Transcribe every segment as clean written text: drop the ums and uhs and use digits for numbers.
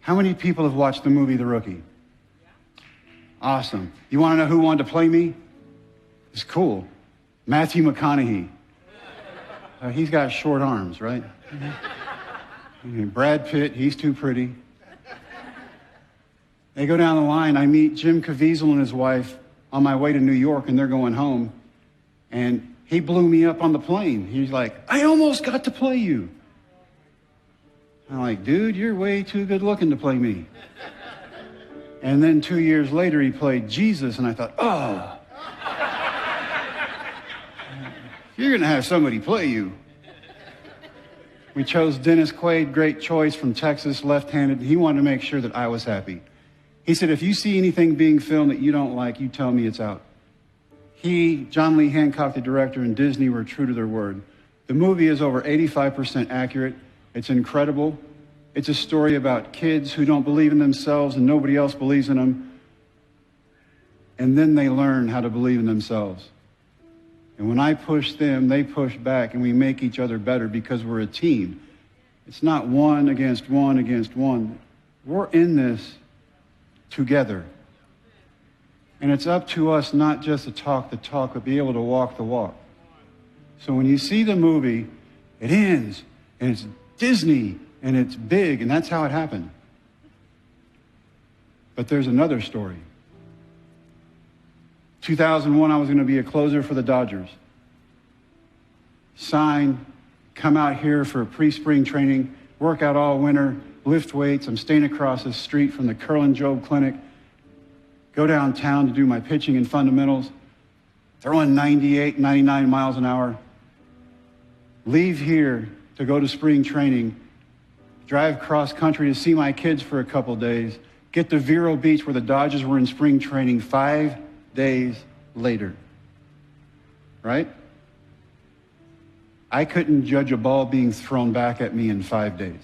How many people have watched the movie The Rookie? Awesome. You want to know who wanted to play me? It's cool. Matthew McConaughey. He's got short arms, right? Brad Pitt, he's too pretty. They go down the line. I meet Jim Caviezel and his wife on my way to New York, and they're going home. And he blew me up on the plane. He's like, I almost got to play you. I'm like, dude, you're way too good looking to play me. And then 2 years later, he played Jesus, and I thought, oh. You're going to have somebody play you. We chose Dennis Quaid, great choice from Texas, left-handed. He wanted to make sure that I was happy. He said, if you see anything being filmed that you don't like, you tell me it's out. He, John Lee Hancock, the director, and Disney were true to their word. The movie is over 85% accurate. It's incredible. It's a story about kids who don't believe in themselves and nobody else believes in them. And then they learn how to believe in themselves. And when I push them, they push back, and we make each other better because we're a team. It's not one against one against one. We're in this together. And it's up to us not just to talk the talk, but be able to walk the walk. So when you see the movie, it ends, and it's Disney, and it's big, and that's how it happened. But there's another story. 2001, I was going to be a closer for the Dodgers. Sign, come out here for pre-spring training, work out all winter, lift weights. I'm staying across the street from the Curlin Job Clinic. Go downtown to do my pitching and fundamentals. Throwing 98, 99 miles an hour. Leave here to go to spring training. Drive cross country to see my kids for a couple days. Get to Vero Beach where the Dodgers were in spring training 5 days later. Right? I couldn't judge a ball being thrown back at me in 5 days.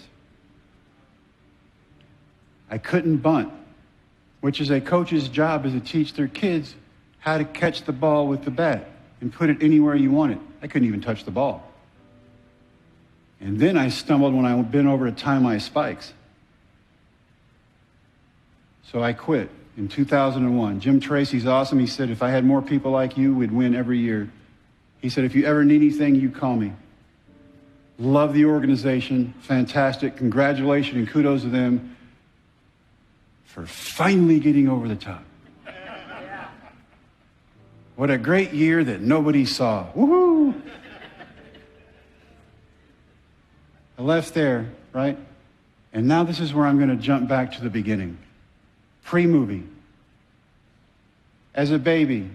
I couldn't bunt, which is a coach's job, is to teach their kids how to catch the ball with the bat and put it anywhere you want it. I couldn't even touch the ball. And then I stumbled when I bent over to tie my spikes. So I quit in 2001. Jim Tracy's awesome. He said, if I had more people like you, we'd win every year. He said, if you ever need anything, you call me. Love the organization. Fantastic. Congratulations and kudos to them for finally getting over the top. What a great year that nobody saw. Woohoo! I left there, right? And now this is where I'm going to jump back to the beginning. Pre-movie. As a baby,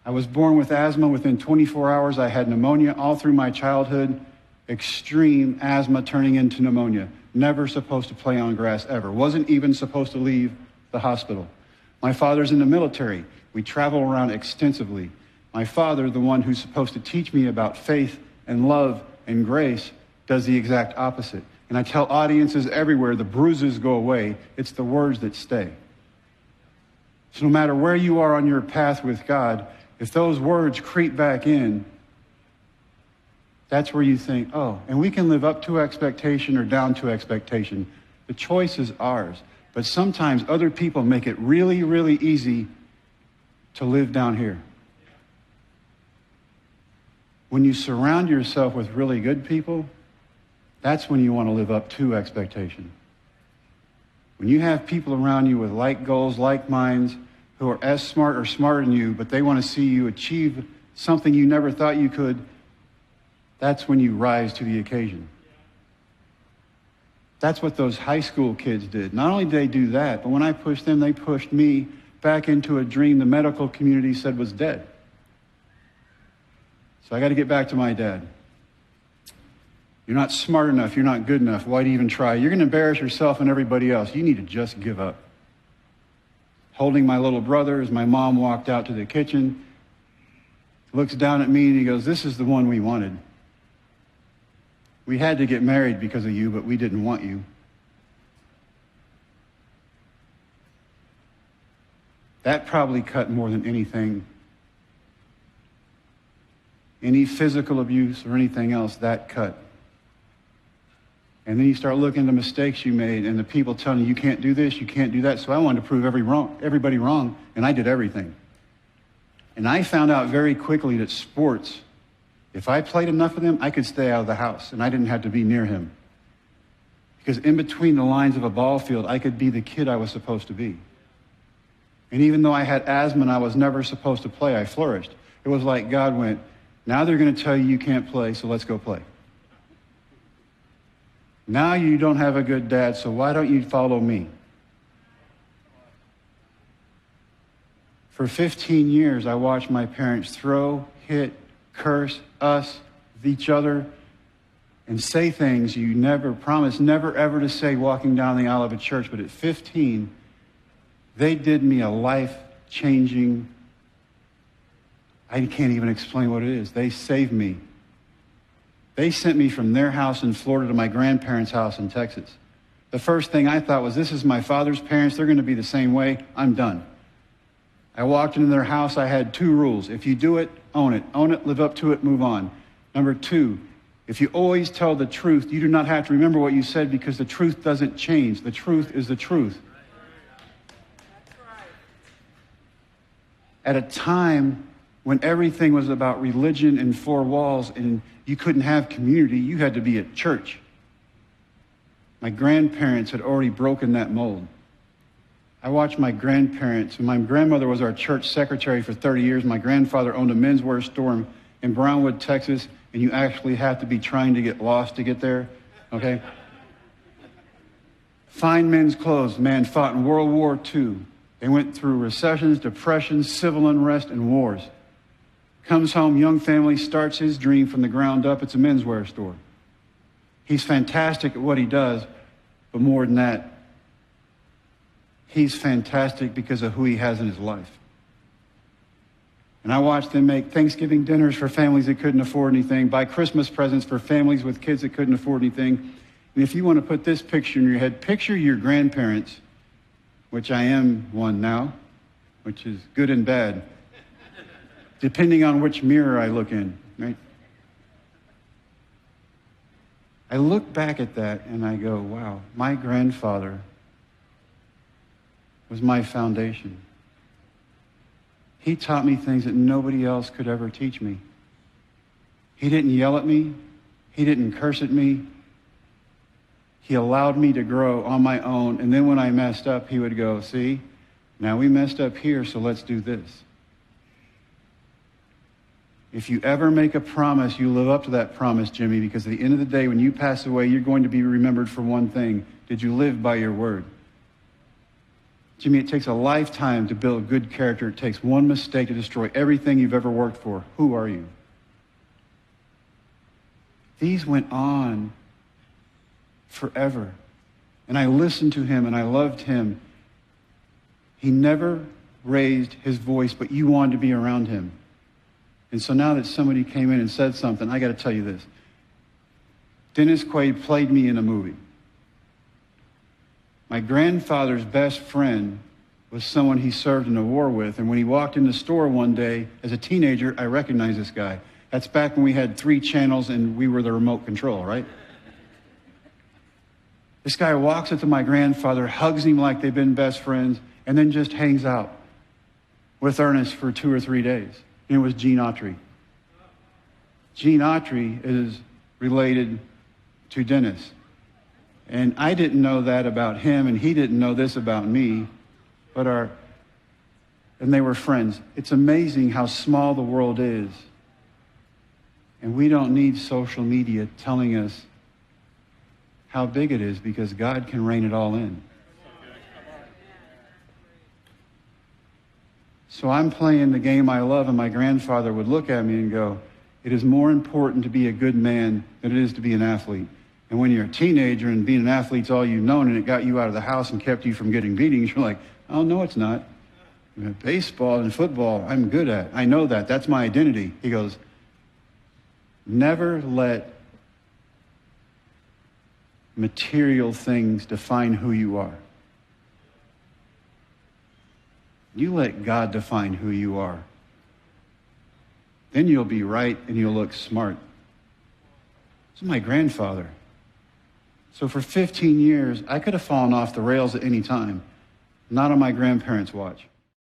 I was born with asthma. Within 24 hours, I had pneumonia all through my childhood. Extreme asthma turning into pneumonia. Never supposed to play on grass ever. Wasn't even supposed to leave the hospital. My father's in the military. We travel around extensively. My father, the one who's supposed to teach me about faith and love and grace, does the exact opposite. And I tell audiences everywhere, the bruises go away. It's the words that stay. So no matter where you are on your path with God, if those words creep back in, that's where you think, oh, and we can live up to expectation or down to expectation. The choice is ours. But sometimes other people make it really, really easy to live down here. When you surround yourself with really good people, that's when you want to live up to expectation. When you have people around you with like goals, like minds, who are as smart or smarter than you, but they want to see you achieve something you never thought you could, that's when you rise to the occasion. That's what those high school kids did. Not only did they do that, but when I pushed them, they pushed me back into a dream the medical community said was dead. So I got to get back to my dad. You're not smart enough. You're not good enough. Why do you even try? You're going to embarrass yourself and everybody else. You need to just give up. Holding my little brother as my mom walked out to the kitchen, looks down at me and he goes, this is the one we wanted. We had to get married because of you, but we didn't want you. That probably cut more than anything. Any physical abuse or anything else, that cut. And then you start looking at the mistakes you made and the people telling you, you can't do this, you can't do that. So I wanted to prove everybody wrong, and I did everything. And I found out very quickly that sports, if I played enough of them, I could stay out of the house, and I didn't have to be near him. Because in between the lines of a ball field, I could be the kid I was supposed to be. And even though I had asthma and I was never supposed to play, I flourished. It was like God went, now they're going to tell you can't play, so let's go play. Now you don't have a good dad, so why don't you follow me? For 15 years, I watched my parents throw, hit, curse us, each other, and say things you never promised, never ever to say walking down the aisle of a church. But at 15, they did me a life-changing, I can't even explain what it is. They saved me. They sent me from their house in Florida to my grandparents' house in Texas. The first thing I thought was, this is my father's parents. They're going to be the same way. I'm done. I walked into their house. I had 2 rules. If you do it, own it. Own it, live up to it, move on. Number 2, if you always tell the truth, you do not have to remember what you said because the truth doesn't change. The truth is the truth. At a time when everything was about religion and 4 walls and you couldn't have community, you had to be at church. My grandparents had already broken that mold. I watched my grandparents, and my grandmother was our church secretary for 30 years. My grandfather owned a menswear store in Brownwood, Texas, and you actually have to be trying to get lost to get there, okay? Fine men's clothes. Man fought in World War II. They went through recessions, depressions, civil unrest, and wars. Comes home, young family, starts his dream from the ground up. It's a menswear store. He's fantastic at what he does, but more than that, he's fantastic because of who he has in his life. And I watched them make Thanksgiving dinners for families that couldn't afford anything, buy Christmas presents for families with kids that couldn't afford anything. And if you want to put this picture in your head, picture your grandparents, which I am one now, which is good and bad, depending on which mirror I look in, right? I look back at that and I go, wow, my grandfather was my foundation. He taught me things that nobody else could ever teach me. He didn't yell at me. He didn't curse at me. He allowed me to grow on my own. And then when I messed up, he would go, see, now we messed up here, so let's do this. If you ever make a promise, you live up to that promise, Jimmy, because at the end of the day, when you pass away, you're going to be remembered for one thing. Did you live by your word? Jimmy, it takes a lifetime to build good character. It takes one mistake to destroy everything you've ever worked for. Who are you? These went on forever. And I listened to him and I loved him. He never raised his voice, but you wanted to be around him. And so now that somebody came in and said something, I got to tell you this. Dennis Quaid played me in a movie. My grandfather's best friend was someone he served in a war with. And when he walked in the store one day, as a teenager, I recognized this guy. That's back when we had 3 channels and we were the remote control, right? This guy walks up to my grandfather, hugs him like they've been best friends, and then just hangs out with Ernest for 2 or 3 days. And it was Gene Autry. Gene Autry is related to Dennis. And I didn't know that about him, and he didn't know this about me, and they were friends. It's amazing how small the world is. And we don't need social media telling us how big it is, because God can rein it all in. So I'm playing the game I love, and my grandfather would look at me and go, it is more important to be a good man than it is to be an athlete. And when you're a teenager and being an athlete's all you've known and it got you out of the house and kept you from getting beatings, you're like, oh, no, it's not. Baseball and football, I'm good at. I know that. That's my identity. He goes, never let material things define who you are. You let God define who you are. Then you'll be right and you'll look smart. This is my grandfather. So for 15 years, I could have fallen off the rails at any time. Not on my grandparents' watch.